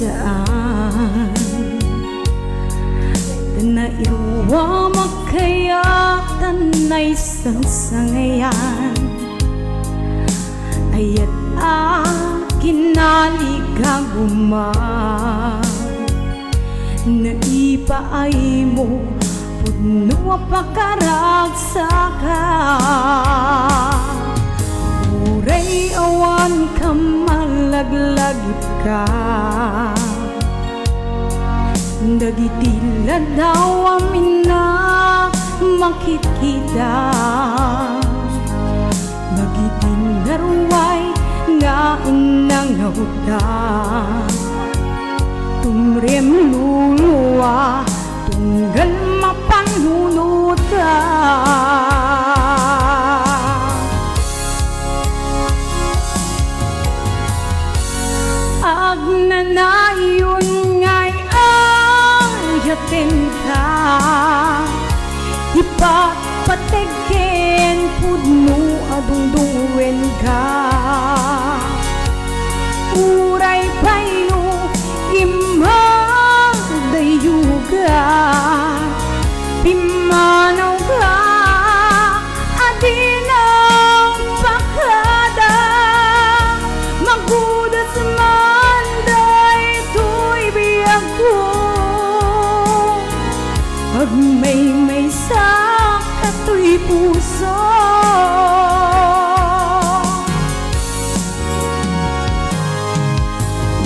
saan na iruwa makayatan na isang sangayan ayat kinaligaguman na ipaay mo puno pakaragsaga uray awan ka malaglagip ka dagitila daw amin na makikita nagitinaruay nga inangawda tumrem luluwa tunggal mapanhunuta agnanayon ngay ayatin ka ipatpategen pudno adungdungwen ka uray paino imadayuga pimanaw ka adinang pakada magudas man daytoy biyag ko agmay sa katoy puso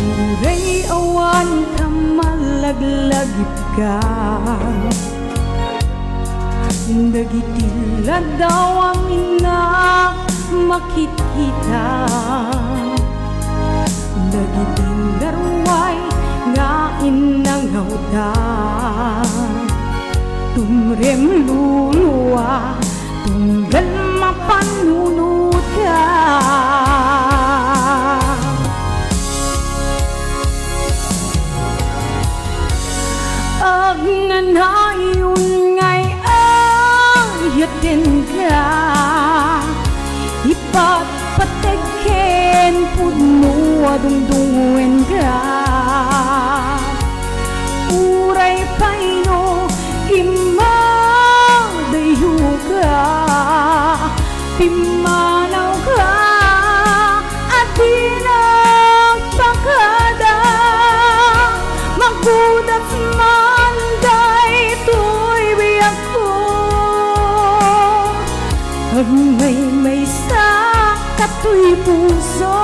uray awan ka malaglagip ka dagitila daw ang ina makikita dagitilaruay nga inangawda tumrem luluwa tunggal mapanunod ka agnanayon ngay ayatin ka ipatpategen pudno adungdungwen ka uray paino imadayo ka pimanaw ka at dinagpakada magudat man daytoy biyag ko agmay sa katoy puso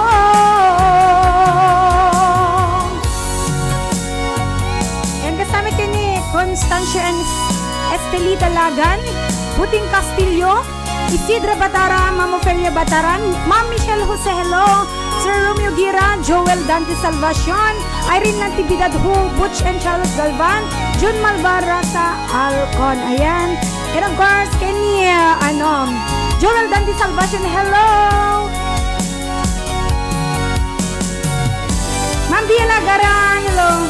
and kasama ka ni Constancia and Estelita Lagan, Puting Castillo, Isidra Batara, Ma'am Ofelia Bataran, Ma'am Michelle Jose Hello, Sir Romeo Gira, Joel Dante Salvacion, Irene Natividad Hu, Butch and Charlotte Galvan, June Malbarra sa Alcon, ayan. And of course, Kenya, Joel Dante Salvacion, hello! Ma'am Bia Lagaran, hello!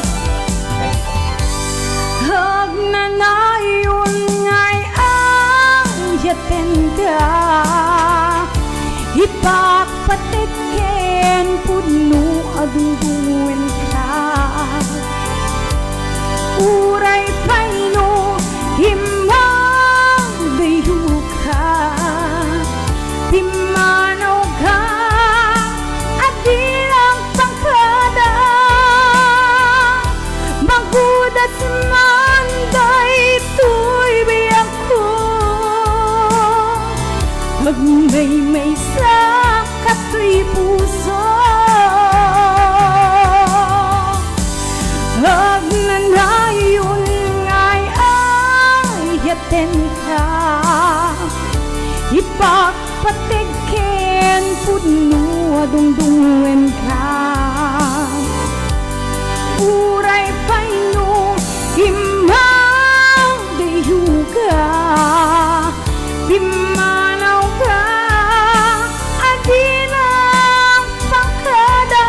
Agnanayon ngay ayatin ka ipapategen pudno adungdungwen ka uray paino imadayo ka pimanaw ka at dilang pangkada magudas man daytoy biyag ko magmay sa katoy puso agnanayon ngay ayatin ka ipagpategen pudno adungdungwen ka uray paino imadayo ka pimanaw ka adinang pangkada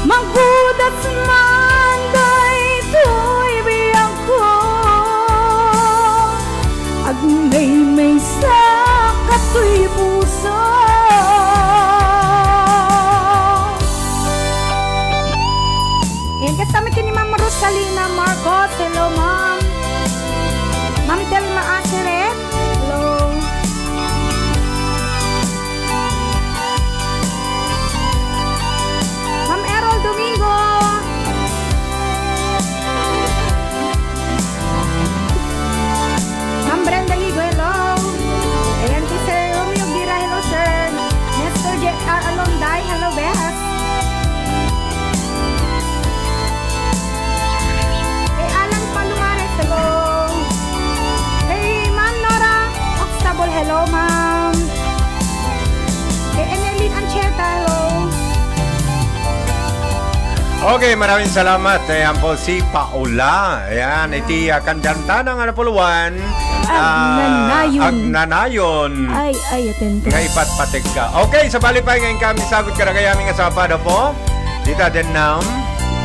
magudat man daytoy biyag ko agmay sa katoy puso kasama kin ni Ma'am Rosalina Marcos. Hello, Ma'am. Ma'am Telma Asiret. Hello. Ma'am Errol Domingo. Ma'am Brenda Ligo, hello. Ayan si Sir Romeo Gira, hello sir. Nestor J.R. Alonday, hello Beth. Kay Alan Palumares, hello. Kay Ma'am Nora Oxtable, hello ma'am. Kay Eneline Ancheta, hello. Okay, maraming salamat. Ayan po si Paula. Ayan, iti kandanta ng Anapuluan. Agnanayon. Ay, atento. Nga ipatpatig ka. Okay, sa balipay ngayon kami sagot ka na kaya aming asapada po. Dita din nam.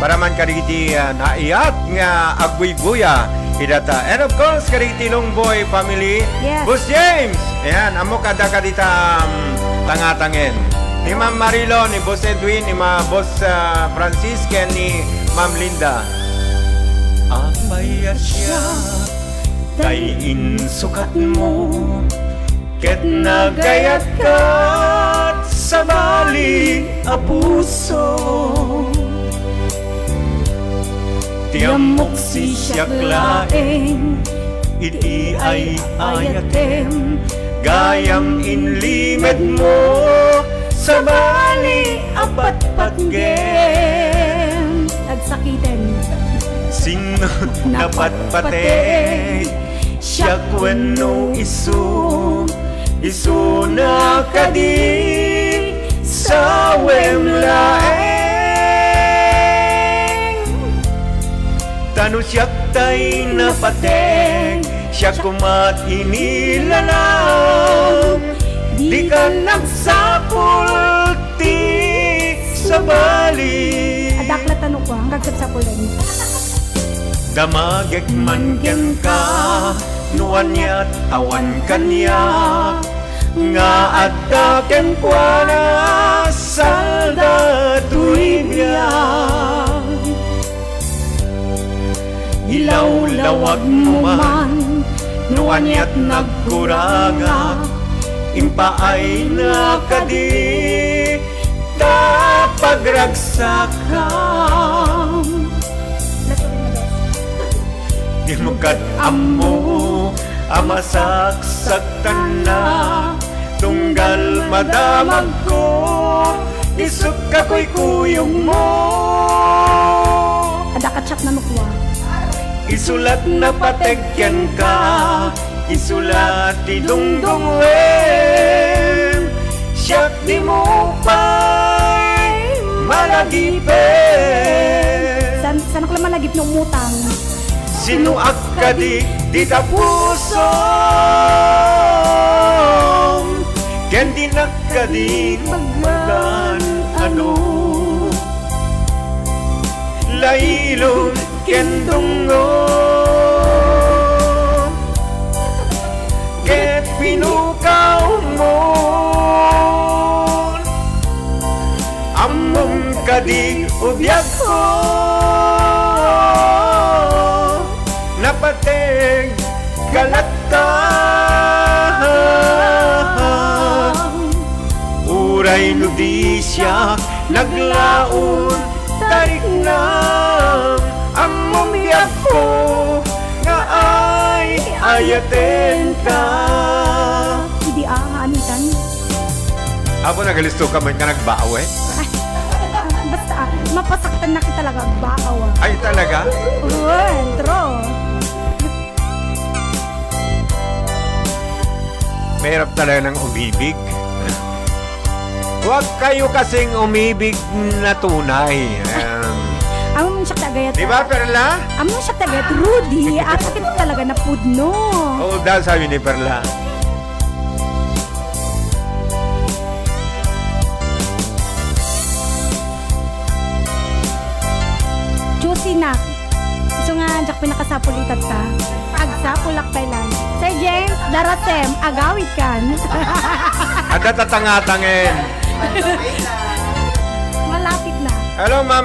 Para man karigiti naiyat nga agbuy-buya. Idata. And of course, karigiti Longboy family. Yes. Boss James. Ayan, amo kada ka dita tangatangin. Ni Ma'am Marilo, ni Boss Edwin, ni Boss Francisca, ni Ma'am Linda. Apay siya, kay insukat mo, ket nagayat kat sa bali a puso. Tiamok si siyak laeng, iti ay ayatem, gayam inlimed mo, sa bali apat patgem. Nagsakitin. Sinot na patpate, siya kweno isu na kadi sa wemlaeng. Tano siya tay napateng, siya kumat inilalang. Di ka nagsapul ti sa bali. Adaklat ano ko, hanggang sa pulan. Damagek man ken ka, nuan niya't awan kanya. Nga adda ken kwa na salda tuibiyang. Ilaw-lawag mo man, nuan niya't nagkuranga. Impaay na kadi ta pagragsakam. Di mo kat amo amasaksaktan na, tunggal madamag ko isuk kako'y kuyong mo. Ada kacak na nukwa. Isulat na pategyan ka, isulat di dungdung wem, siyak di mo pa'y malagipin. Sana ko lang malagip ng umutang. Sinuak ka di tapuso, ken di nakadin magmagan ano. Lailong ken dungo, ket pinukaw mo. Among kadi ubyak ko, napateg galata. Uray nudi siya naglaon tarik na. Among biyak ko nga ay ayaten ka. Hindi anitan. Apo nagalisto ka man ka nagbawe? Basta, mapasaktan na kita talaga. Bakaw ah. Ay talaga? Entro. Mahirap talaga ng umibig. Huwag kayo kasing umibig na tunay. Amon siya tagayat. Di ba, Perla? Amon siya tagayat, Rudy. Ako kita talaga na pudno. Oo, dahil sabi ni Perla. Juicy na. So nga, jak pinakasapulitat ka. Agsapulak Thailand. Sir James, darasem, agawit kan. At Malapit na. Hello, Ma'am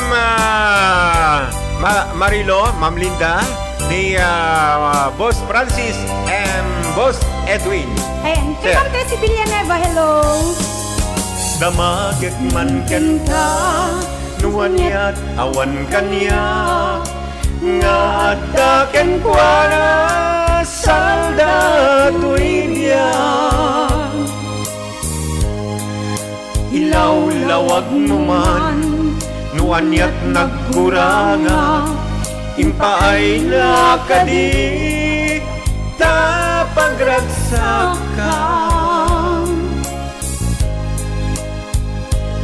Marilo, Ma'am Linda, ni Boss Francis and Boss Edwin. Ayan, kay Sir. Ma'am Tessie Villanueva, hello. Damagit man kanta, nuwan niya't awan kanya, nga ataken kwa na salda tuibyan. Ilaw-lawag mo man, nuwan niya't nagkuranga, impaay na kadi, ta pagragsakan.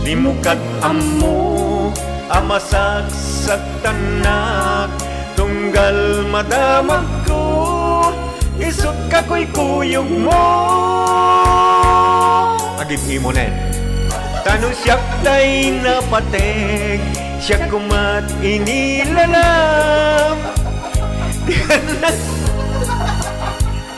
Di mo kat amo, amasaksak tanak, tunggal madamag ko, isot ka ko'y kuyog mo. Agibhi mo na tanong siyak tay napatek, siya kumat inilalam.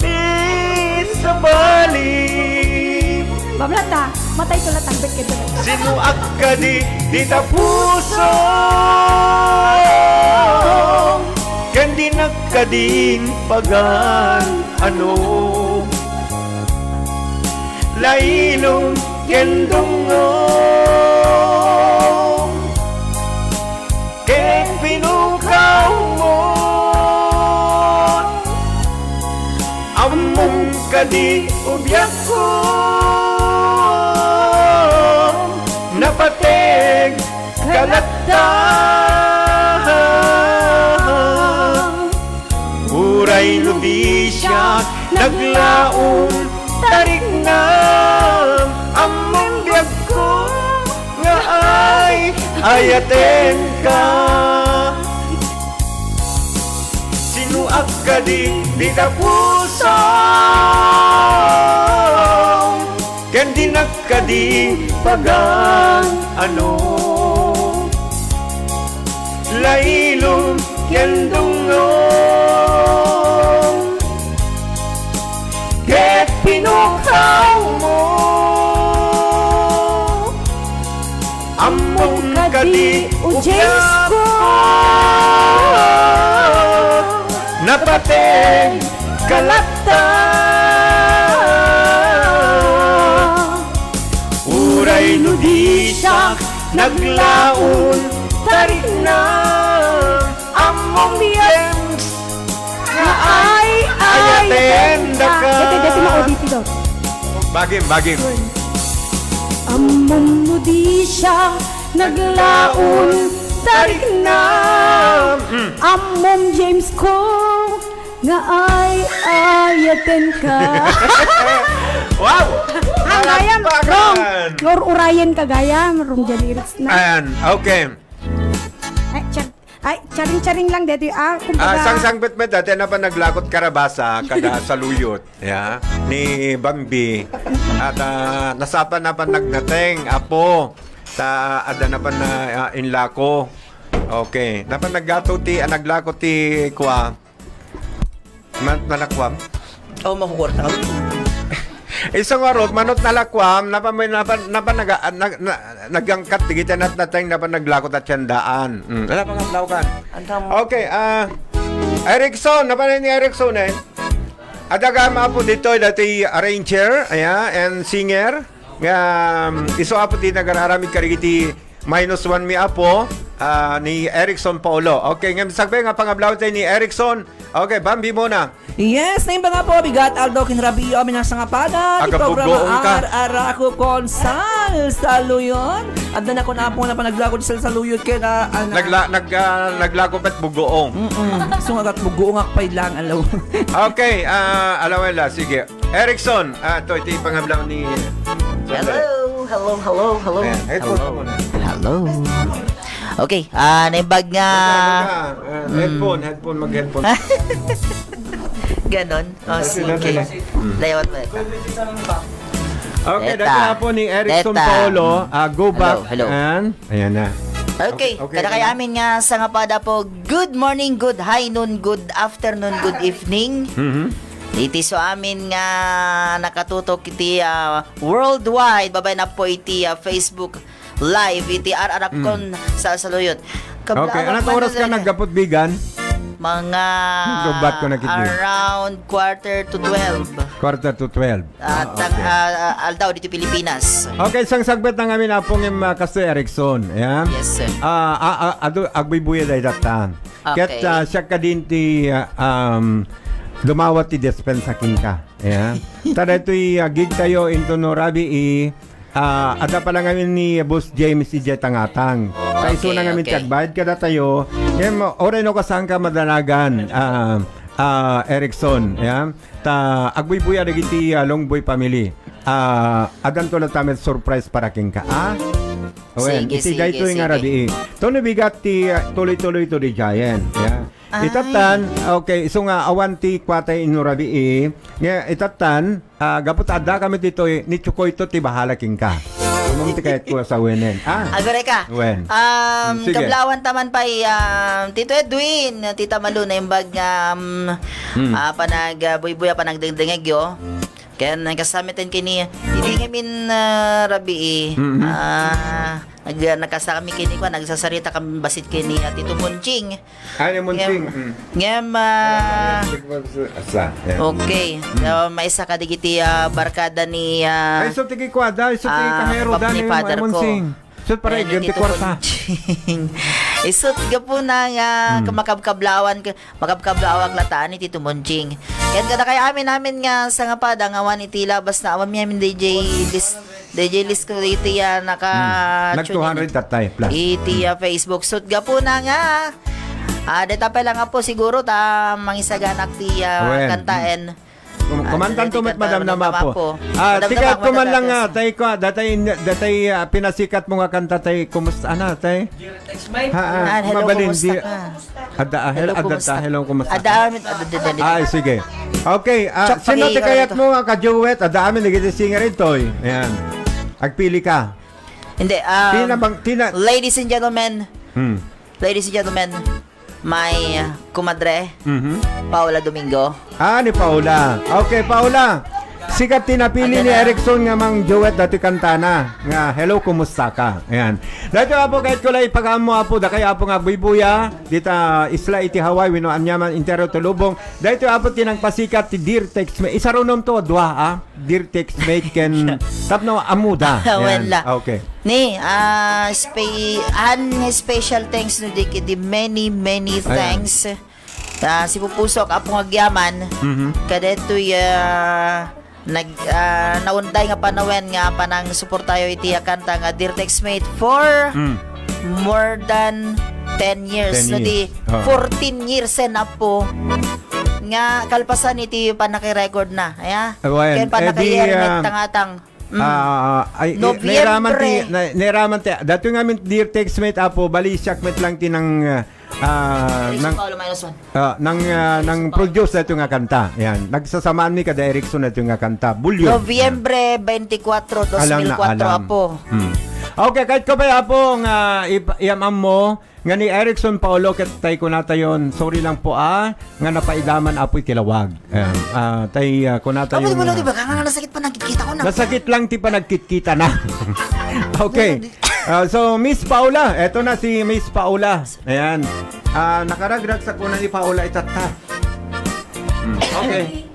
Di sa balik, Bablata, matay ko lang tangbit ka doon. sinuak ka di ta puso. Kandi nagkadin pagan ano, lailong kendungong, kaya pinukaw mo, among kadi ubyak ko, napateg kalatang, uray ludi siya naglaong tarik na, among biyag ko nga ay ayaten ka. Sinuak ka di ta puso, kandi nagkadi pagang ano, lailong kendungong, ket pinukaw mo, among kadi James ko. napateng kalata, uray ludi siya naglaon tarik na, among biyens nga ay ayaten da ka. Deti mo ODT daw. Bagim. Among mudi siya naglaon tarik na, among James ko nga ay ayaten ka. Wow! Ang gayam, Palakpakan! Lord Urayan ka gayam, rong lyrics na. Ayan, okay. Ay, charing-charing lang dito. Kumbaga, Sang bet dati na pa naglakot karabasa kada saluyot ya ni Bambi at nasapan na pa nagnateng apo ta ada na pa na inlako. Okay, na pa naggato ti naglako ti kwa nalakwam. Oh, makukurta ka. Isang arot manot nalakwam nagangkat tigita nateng na pa naglakot at siyandaan. Wala pa nga blaukan. Okay, Erickson, napanay ni Erickson Adaga maapo dito dati arranger, and singer. Iso apo di nagararami karigiti -1 mi apo ni Erickson Paulo. Okay, ngayon sagbe nga pangablaw tayo ni Erickson. Okay, Bambi muna. Yes, na ba nga po, bigat Aldo Kinrabio, minasangapada, di Agabugoong programa ka. Ar-ara ko konsal sa luyon. At na ako na po na panaglakot sa luyon kaya na... Naglakopet bugoong. Sungagat bugoong akpay lang, alaw. Okay, alawela, sige. Erickson, ito pangablaw ni... Hello. Ayan, headphone ka muna. Hello. Okay, naimbag nga... Headphone, mag-headphone. Ganon. Oh, sige. Layawat mo ito. Okay, Deta. dahil na po ni Erickson Deta. Paulo, go back. Hello. And, ayan na. Okay, Okay. kada kaya amin nga sa nga pada po, good morning, good high noon, good afternoon, good evening. Iti so amin nga nakatutok iti worldwide, babay na po iti Facebook live, iti ararakon sa saluyot. Kablawag Okay, anong man oras ka na- naggapot bigan? Mga Gubat ko nakikita. around quarter to 12. Quarter to 12. At aldaw dito Pilipinas. Okay, isang sagbet na ngamin na pong Kasto Erickson. Ayan. Yes, sir. Agbibuya day datan. Okay. Ket siya ka din ti dumawat ti despensa king ka. Ayan. Tada ito'y gig tayo into no rabi ada pa lang ngamin ni Boss James si Jetangatang. Sa iso na ngamin okay. tagbayad kada tayo. Yan, oray no kasang ka madanagan. Erickson, ayan. Agbibuya dagiti Longboy family. Adan to lang tamet surprise para king ka. Owen, iti Sige, dayto sige. nga rabi. Tono bigat ti tuloy-tuloy to di giant. Yeah. Ay. Itatan, okay, so nga awan ti kwatay inurabi nga itatan, gapot ada kami dito ni Chukoy to ti bahala king ka. Umong ti kayat ko sa wenen. Agore ka. Wen. Sige. Kablawan taman pa Tito Edwin, Tita Malu na yung bag panag buy-buya panagdengdengeg yo. Kaya nagkasamitin kini hindi ngamin rabi nagkasa kami kini ko nagsasarita kami basit kini Tito Munching. Ano mo ting? Ngem Asa. okay. Maisa ka digiti barkada ni Ay so tigi kwada, so tigi kahero pap ni dan father mo ko. sing. So para Ayan, ganti Tito kwarta. Munching. Isut ka po na nga makabkablawan lataan ni Tito Munching. Kaya kada kaya namin nga sa nga pada nga wan iti labas na awam yamin DJ list ko iti naka Nag 200 tatay plus. iti Facebook sut ga po na nga. Deta pa lang nga po siguro mangisaganak ti Wen. kantaen. Kumantan tumat madam na mapo. Madam Tikat na kuman mapo, lang nga tay ko datay pinasikat mo nga kanta tay kumusta ana tay? Hello, mabalin kumusta di. ka? Hello kumusta? Adamit Ay sige. Okay, Chok, sino ti pagi- kayat mo nga ka-duet? Adami nagiti singer ito. Ayan. Agpili ka. Hindi Tina. ladies and gentlemen, Hmm. may kumadre Mhm. Paula Domingo. Ni Paula. Okay, Paula. Sikat tinapili Ano ni na? Erickson nga mang duet dati kantana nga hello kumusta ka. Ayan. Dati apo kahit ko lang ipagamo apo da kay apo nga buibuya dita isla iti Hawaii wino anyaman intero tulubong. Dati apo tinang pasikat ti Dear Text me. Isa runom to dua Dear Text me ken tapno amuda. Ayan. Wala. Okay. Ni special thanks no di many thanks. Si Pupusok apong agyaman. Mhm. Kadetoy naunday nga panawen nga panang suportayo iti kanta nga Dear Textmate for more than 10 years. 10 No di years. 14 years na po nga kalpasan iti panaki-record na. Aya. Awen. Ken panaki-year tangatang. Nobyembre. Neraman ti. Dato nga min Dear Textmate apo balisyak met lang tinang Nang Paulo -1. nang produce na ito nga kanta. Yan. Nagsasamaan ni kada Erickson na ito nga kanta. Bulyo. Nobyembre 24, 2004 po. Okay, kahit ko ba apo nga iamam mo nga ni Erickson Paulo ket tay ko natayon. Sorry lang po nga napaidaman apoy kilawag. Tay ko natayon. Kapag mo di ba nga nasakit pa nagkikita ko na. Nasakit lang ti pa nagkit-kita na. Okay. So Miss Paula, eto na si Miss Paula. Ayan. Nakaragdag sa kuna ni Paula itata. Okay.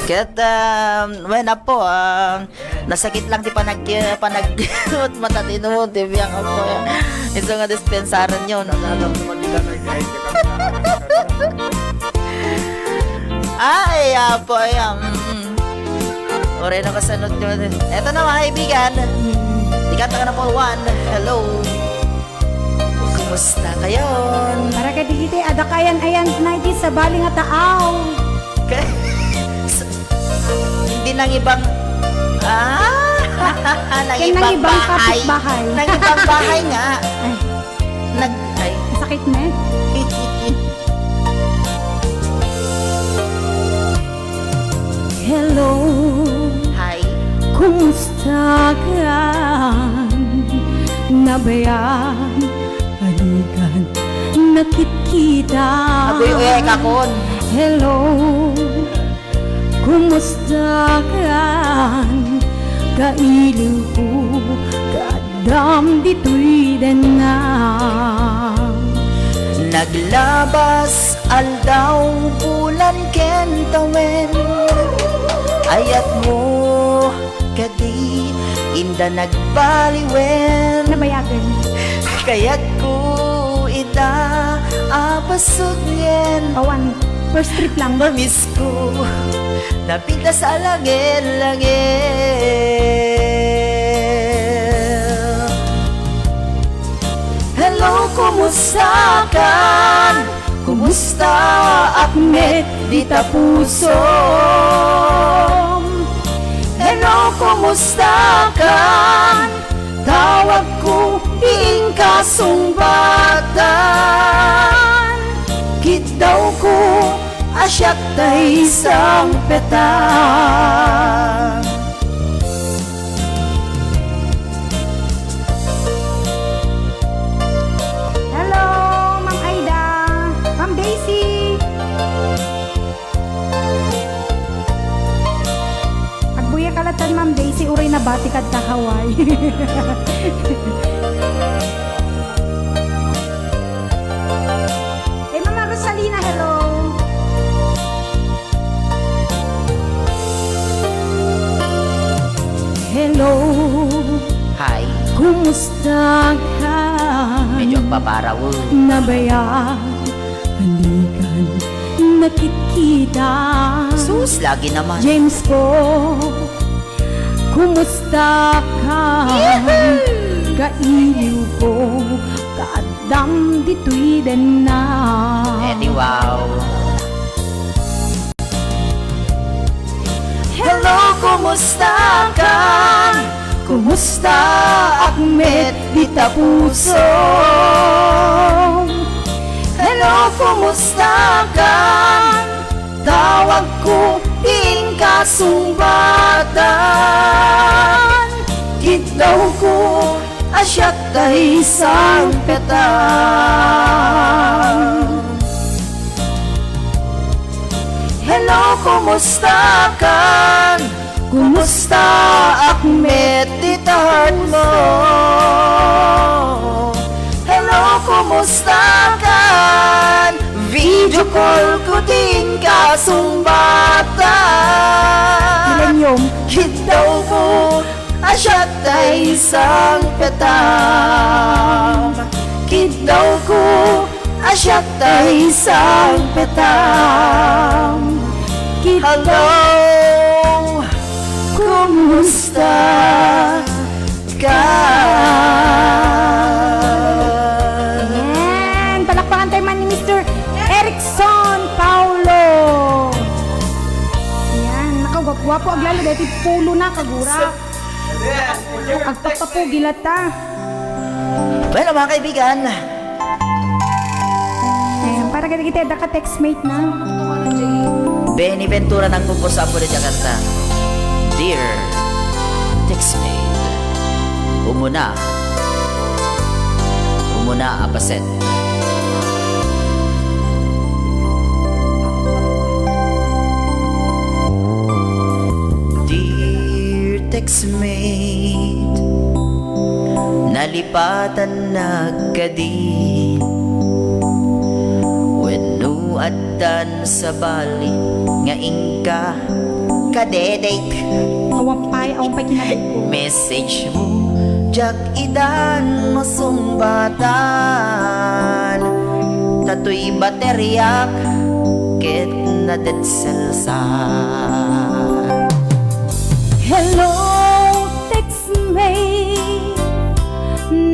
Ket po nasakit lang ti panag matatino ti biyang po. Ito nga dispensaran yun. Ay, po Ore na kasanod nyo. Eto na mga kaibigan. Ikat na po 1. Hello. Kumusta kayo? Para ka digiti, adakayan ayan na iti sa baling at taaw. Hindi nang ibang nang Kaya nang ibang kapitbahay. Nang ibang bahay nga. Ay. Sakit na eh. Hello, Hi. kumusta ka? Nabayan, aligan, nakikita. Aboy uy kakon. Hello, kumusta ka? Kailiw ko, kaadam dito'y na. Naglabas aldaw bulan ken tawen, ayat mo kadi inda nagbaliwen. Nabayagan. Kaya't ko ita apasod yen. Awan, first trip lang. Mamiss ko napita sa langit-langit. Hello, kumusta ka? Kumusta akmet dita puso? Hello, kumusta ka? Tawag ko ing kasumbatan. Kitaw ko asyak tay isang petang. Hello, Ma'am Aida. Ma'am Daisy. Agbuya kalatan, Ma'am Daisy. Uray na bati kad ka Hawaii. Mama Rosalina, hello. Hello, Hi, kumusta ka? medyo agpaparaw. Nabaya, halikan, nakikita. Sus, lagi naman. James ko, kumusta ka? Kailiw ko, kaadam dito'y na. Edi wow. Hello, kumusta ka? Kumusta akmet dita puso? Hello, kumusta ka? Tawag ko ing kasumbatan. Kitaw ko asyak tay isang petang. Hello, kumusta ka? Kumusta akmet dita heart mo? Hello, kumusta ka? Video call ko din kasumbatan. Millennium. Kitaw ko asyak tay isang petang. Kitaw ko asyak tay isang petang. Hello, kumusta ka? Ayan, palakpakan tayo man ni Mr. Erickson Paulo. Ayan, nakagwapo aglalo dahil pulo na kagura. Agpapapugi lata. Bueno mga kaibigan, Ayan, para kita ka-textmate na. Benny Ventura ng Pumposapo de Jakarta. Dear Textmate, umuna apaset. Dear Textmate, nalipatan nagkadin wenno addan sa bali nga ingka kadedek. Awang pay kinabit ko. Message mo jak idan masumbatan. Tatoy bateryak ket na detselsan. Hello, textmate.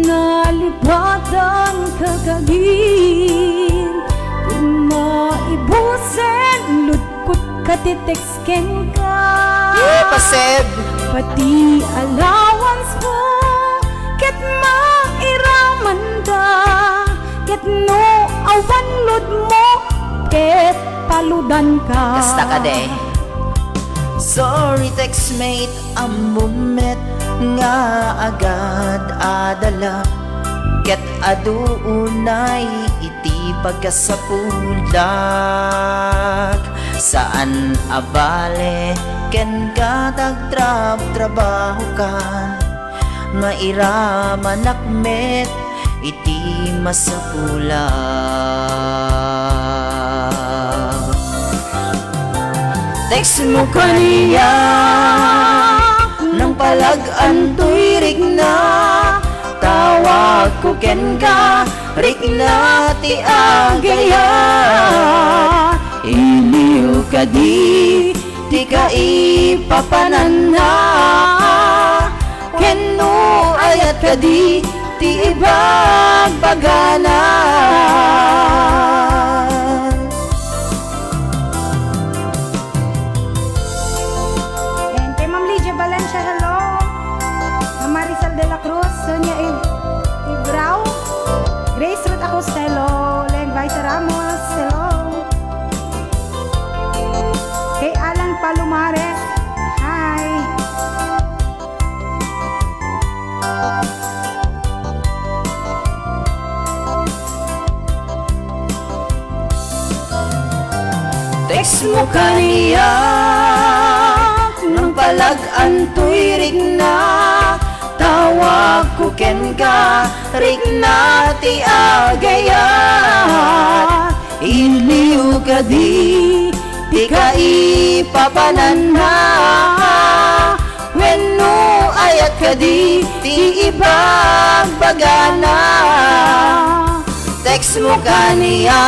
Nalipatan kagagin. Kung maibusen, ludkot katiteksken ka. Paseb Pati allowance mo, ket mairaman da. Ket no awan lod mo, ket paludan ka. kasta ka de. Sorry textmate, amumet nga agad adala. Ket aduunay iti pagkasapulag. Saan abale ken ka trabaho ka. maira manakmet iti masapula. Text mo kaniya nang palag-antoy rig na tawag ko ken ka rig na ti agaya. Iliw ka di ka ipapanan na keno ayat ka di ti ibagbagana. And kay Ma'am Lydia Valencia, hello. Ma'am Marisol de la Cruz, Sonia Ibrao, Grace Ruth Acosta, hello. Len Vaisa Ramos, hello. Kay Alan Palumares, hi. Text mo kaniya nang palag-antoy rig na tawag ko ken ka rig na ti agaya. Iliw ka di ka ipapanan na wenno ayat ka di ti ibagbagana. Text mo kaniya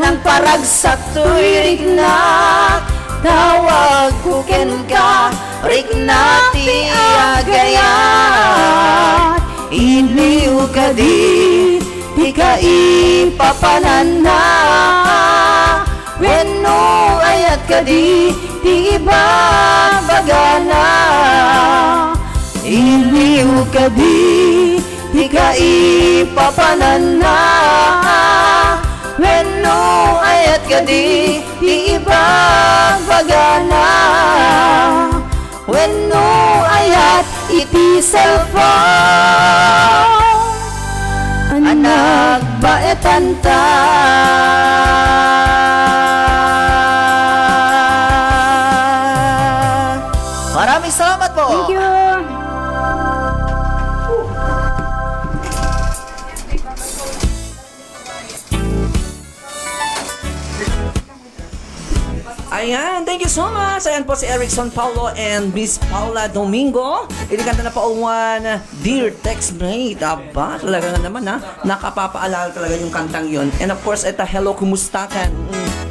nang paragsak to'y rig na tawag ko ken ka rig na ti agaya. Iliw ka di ka ipapanan na wenno ayat ka di ibagbagana. Iliw ka di ka ipapanan na wenno ayat ka di ibagbagana. Wenno ayat iti cellphone anak baetan ta. Maraming salamat po. Thank you. Ayan, thank you so much. Ayan po si Erickson Paulo and Miss Paula Domingo. Inikanta na po one, Dear Textmate. Aba, talaga nga naman ha. Nakapapaalala talaga yung kantang yon. And of course, ito, hello, kumusta kan?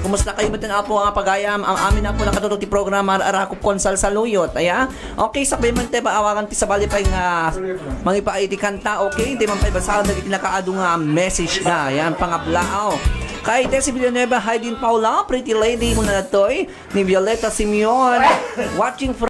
Kumusta kayo? Batin na po ang pagayam. Ang amin na po nakatutok ti programa Arakop Konsal Saluyot. Ayan. Okay, sakbay man tayo ba awakan ti sa balipay nga mangipaay ti kanta. Okay, di man tayo basahan na itinakaado nga message na. Ayan, pangablao. Kay Tessie Villanueva, Haydin Paula, Pretty Lady mo na natoy, ni Violeta Simeon, watching from